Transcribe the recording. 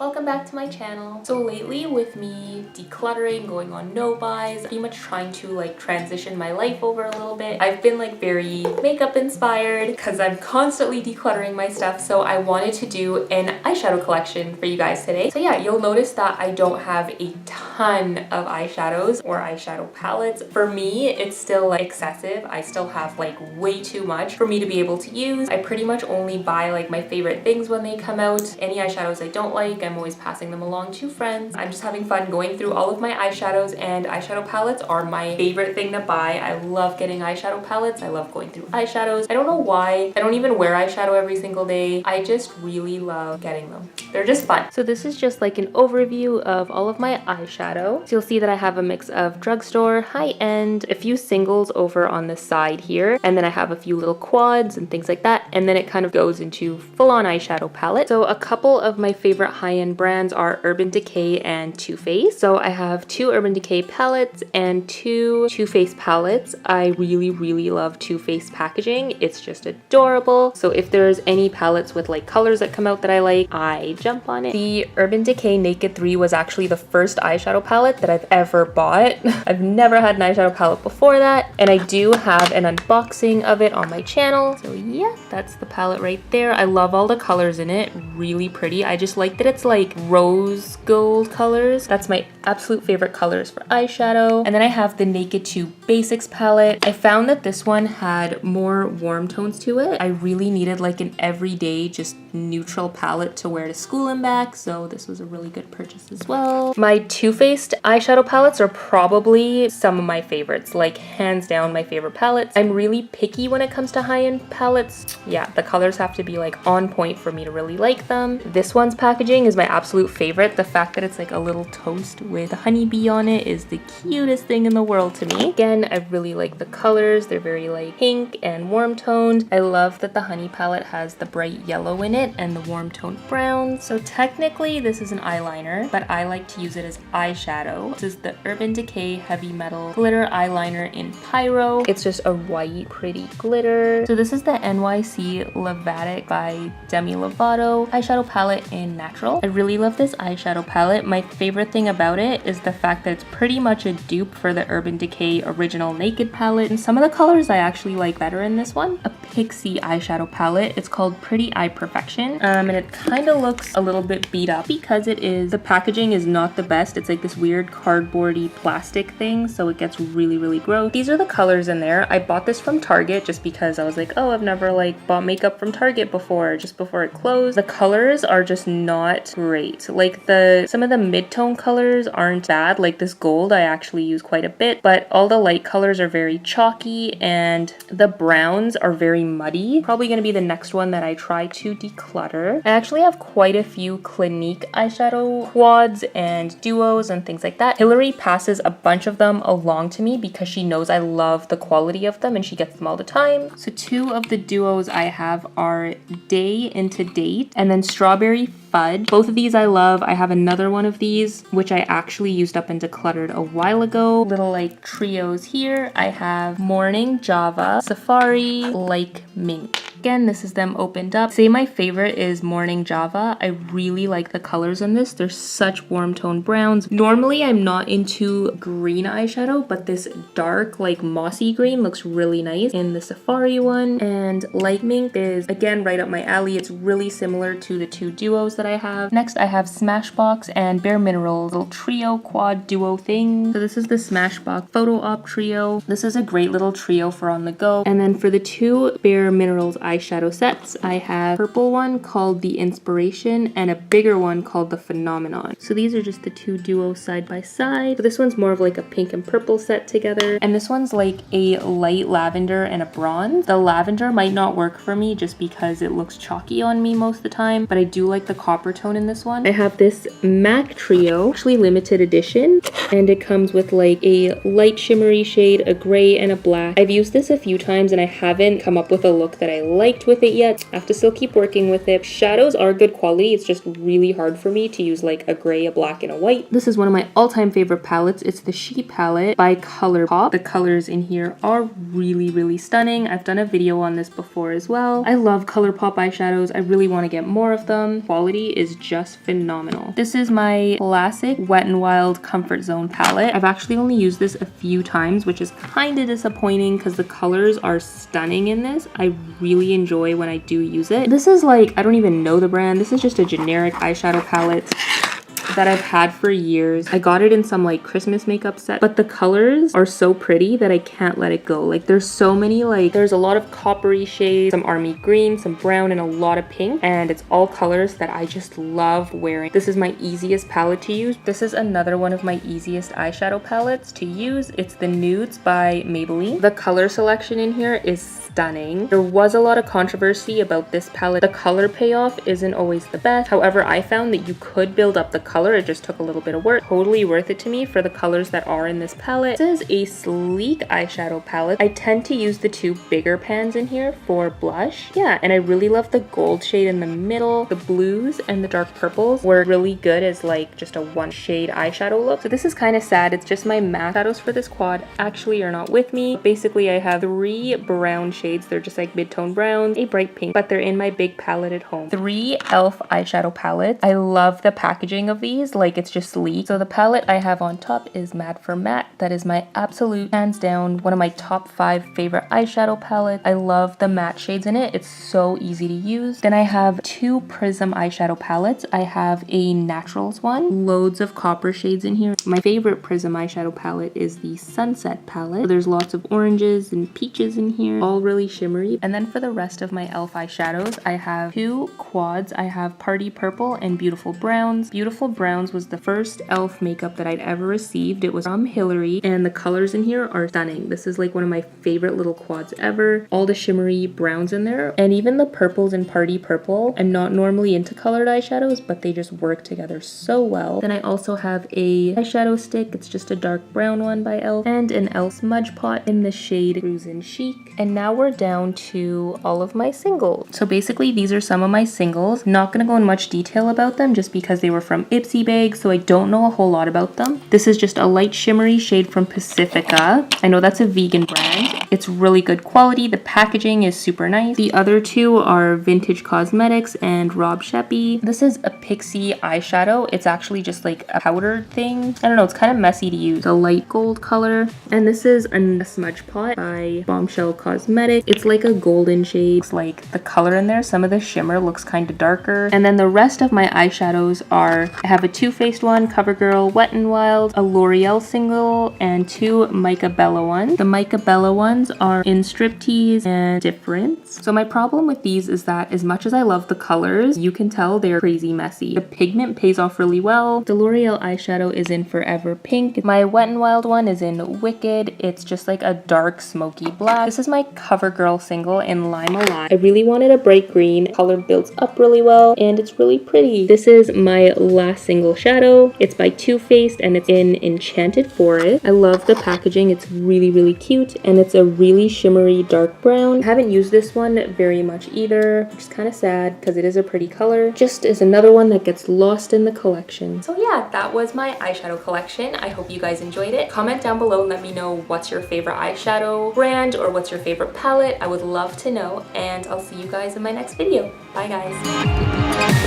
welcome back to my channel. So lately with me decluttering, going on no buys, pretty much trying to like transition my life over a little bit, I've been like very makeup inspired because I'm constantly decluttering my stuff. So I wanted to do an eyeshadow collection for you guys today. So yeah, you'll notice that I don't have a ton of eyeshadows or eyeshadow palettes. For me, it's still like excessive. I still have like way too much for me to be able to use. I pretty much only buy like my favorite things when they come out. Any eyeshadows I don't like, I'm always passing them along to friends. I'm just having fun going through all of my eyeshadows, and eyeshadow palettes are my favorite thing to buy. I love getting eyeshadow palettes. I love going through eyeshadows. I don't know why. I don't even wear eyeshadow every single day. I just really love getting them. They're just fun. So this is just like an overview of all of my eyeshadow. So you'll see that I have a mix of drugstore, high-end, a few singles over on the side here, and then I have a few little quads and things like that, and then it kind of goes into full-on eyeshadow palette. So a couple of my favorite high-end brands are Urban Decay and Too Faced. So I have 2 Urban Decay palettes and 2 Too Faced palettes. I really love Too Faced packaging. It's just adorable. So if there's any palettes with like colors that come out that I like, I jump on it. The Urban Decay Naked 3 was actually the first eyeshadow palette that I've ever bought. I've never had an eyeshadow palette before that, and I do have an unboxing of it on my channel. So yeah, that's the palette right there. I love all the colors in it. Really pretty. I just like that it's like rose gold colors. That's my absolute favorite colors for eyeshadow. And then I have the Naked 2 Basics palette. I found that this one had more warm tones to it. I really needed like an everyday just neutral palette to wear to school and back, so this was a really good purchase as well. My Too Faced eyeshadow palettes are probably some of my favorites, like hands down my favorite palettes. I'm really picky when it comes to high-end palettes. Yeah, the colors have to be like on point for me to really like them. This one's packaging is my absolute favorite. The fact that it's like a little toast with a honeybee on it is the cutest thing in the world to me. Again, I really like the colors. They're very like pink and warm toned. I love that the honey palette has the bright yellow in it and the warm toned brown. So technically this is an eyeliner, but I like to use it as eyeshadow. This is the Urban Decay Heavy Metal Glitter Eyeliner in Pyro. It's just a white pretty glitter. So this is the NYC Lavatic by Demi Lovato eyeshadow palette in Natural. I really love this eyeshadow palette. My favorite thing about it is the fact that it's pretty much a dupe for the Urban Decay Original Naked palette, and some of the colors I actually like better in this one. A Pixie eyeshadow palette. It's called Pretty Eye Perfection, and it kind of looks a little bit beat up because the packaging is not the best. It's like this weird cardboardy plastic thing, so it gets really gross. These are the colors in there. I bought this from Target just because I was like, oh, I've never like bought makeup from Target before, just before it closed. The colors are just not great. Like some of the mid-tone colors aren't bad. Like this gold I actually use quite a bit, but all the light colors are very chalky and the browns are very muddy. Probably gonna be the next one that I try to declutter. I actually have quite a few Clinique eyeshadow quads and duos and things like that. Hillary passes a bunch of them along to me because she knows I love the quality of them and she gets them all the time. So 2 of the duos I have are Day Into Date and then Strawberry Fudge. Both of these I love. I have another one of these which I actually used up and decluttered a while ago. Little like trios here. I have Morning Java, Safari, Like Mink. Again, this is them opened up. Say my favorite is Morning Java. I really like the colors in this. They're such warm toned browns. Normally I'm not into green eyeshadow, but this dark like mossy green looks really nice in the Safari one. And Like Mink is again right up my alley. It's really similar to the 2 duos that I have. Next I have Smashbox and Bare Minerals, little trio quad duo thing. So this is the Smashbox Photo Op Trio. This is a great little trio for on the go. And then for the 2 Bare Minerals eyeshadow sets, I have a purple one called The Inspiration and a bigger one called The Phenomenon. So these are just the 2 duos side by side. So this one's more of like a pink and purple set together, and this one's like a light lavender and a bronze. The lavender might not work for me just because it looks chalky on me most of the time, but I do like the copper tone in this one. I have this MAC Trio, actually limited edition, and it comes with like a light shimmery shade, a gray, and a black. I've used this a few times and I haven't come up with a look that I like. liked with it yet. I have to still keep working with it. Shadows are good quality. It's just really hard for me to use like a gray, a black, and a white. This is one of my all-time favorite palettes. It's the She palette by ColourPop. The colors in here are really, really stunning. I've done a video on this before as well. I love ColourPop eyeshadows. I really want to get more of them. Quality is just phenomenal. This is my classic Wet n Wild Comfort Zone palette. I've actually only used this a few times, which is kind of disappointing because the colors are stunning in this. I really enjoy when I do use it. This is like, I don't even know the brand. This is just a generic eyeshadow palette that I've had for years. I got it in some like Christmas makeup set, but the colors are so pretty that I can't let it go. Like there's so many, like there's a lot of coppery shades, some army green, some brown, and a lot of pink, and it's all colors that I just love wearing. This is my easiest palette to use. This is another one of my easiest eyeshadow palettes to use. It's the Nudes by Maybelline. The color selection in here is stunning. There was a lot of controversy about this palette. The color payoff isn't always the best. However, I found that you could build up the color. It just took a little bit of work. Totally worth it to me for the colors that are in this palette. This is a sleek eyeshadow palette. I tend to use the two bigger pans in here for blush. Yeah, and I really love the gold shade in the middle. The blues and the dark purples were really good as like just a one shade eyeshadow look. So this is kind of sad. It's just my matte shadows for this quad actually are not with me. Basically, I have 3 brown shades. They're just like mid-tone browns, a bright pink, but they're in my big palette at home. 3 e.l.f. eyeshadow palettes. I love the packaging of these. Like it's just sleek. So the palette I have on top is Matte for Matte. That is my absolute, hands down, one of my top 5 favorite eyeshadow palettes. I love the matte shades in it. It's so easy to use. Then I have 2 Prism eyeshadow palettes. I have a Naturals one, loads of copper shades in here. My favorite Prism eyeshadow palette is the Sunset palette. There's lots of oranges and peaches in here, all really shimmery. And then for the rest of my e.l.f. eyeshadows, I have 2 quads. I have Party Purple and Beautiful Browns. Beautiful Browns was the first e.l.f. makeup that I'd ever received. It was from Hillary, and the colors in here are stunning. This is like one of my favorite little quads ever. All the shimmery browns in there, and even the purples in Party Purple. I'm not normally into colored eyeshadows, but they just work together so well. Then I also have a eyeshadow stick. It's just a dark brown one by e.l.f. and an e.l.f. smudge pot in the shade Cruisin' Chic. And now we're down to all of my singles. So basically these are some of my singles. Not gonna go in much detail about them just because they were from Ipsy Bag, so I don't know a whole lot about them. This is just a light shimmery shade from Pacifica. I know that's a vegan brand. It's really good quality. The packaging is super nice. The other 2 are Vintage Cosmetics and Rob Sheppy. This is a Pixie eyeshadow. It's actually just like a powdered thing. I don't know, it's kind of messy to use. A light gold color. And this is a smudge pot by Bombshell Cosmetics. It's like a golden shade. It's like the color in there, some of the shimmer looks kind of darker. And then the rest of my eyeshadows are, I have a Too Faced one, CoverGirl Wet n Wild, a L'Oreal single, and 2 Mica Bella ones. The Mica Bella ones are in Striptease and Difference. So my problem with these is that as much as I love the colors, you can tell they're crazy messy. The pigment pays off really well. The L'Oreal eyeshadow is in Forever Pink. My Wet n Wild one is in Wicked. It's just like a dark smoky black. This is my CoverGirl single in Lime Alive. I really wanted a bright green. Color builds up really well and it's really pretty. This is my last single shadow. It's by Too Faced and it's in Enchanted Forest. I love the packaging. It's really, really cute and it's a really shimmery dark brown. I haven't used this one very much either, which is kind of sad because it is a pretty color. Just is another one that gets lost in the collection. So yeah, that was my eyeshadow collection. I hope you guys enjoyed it. Comment down below and let me know what's your favorite eyeshadow brand or what's your favorite palette. I would love to know, and I'll see you guys in my next video. Bye guys.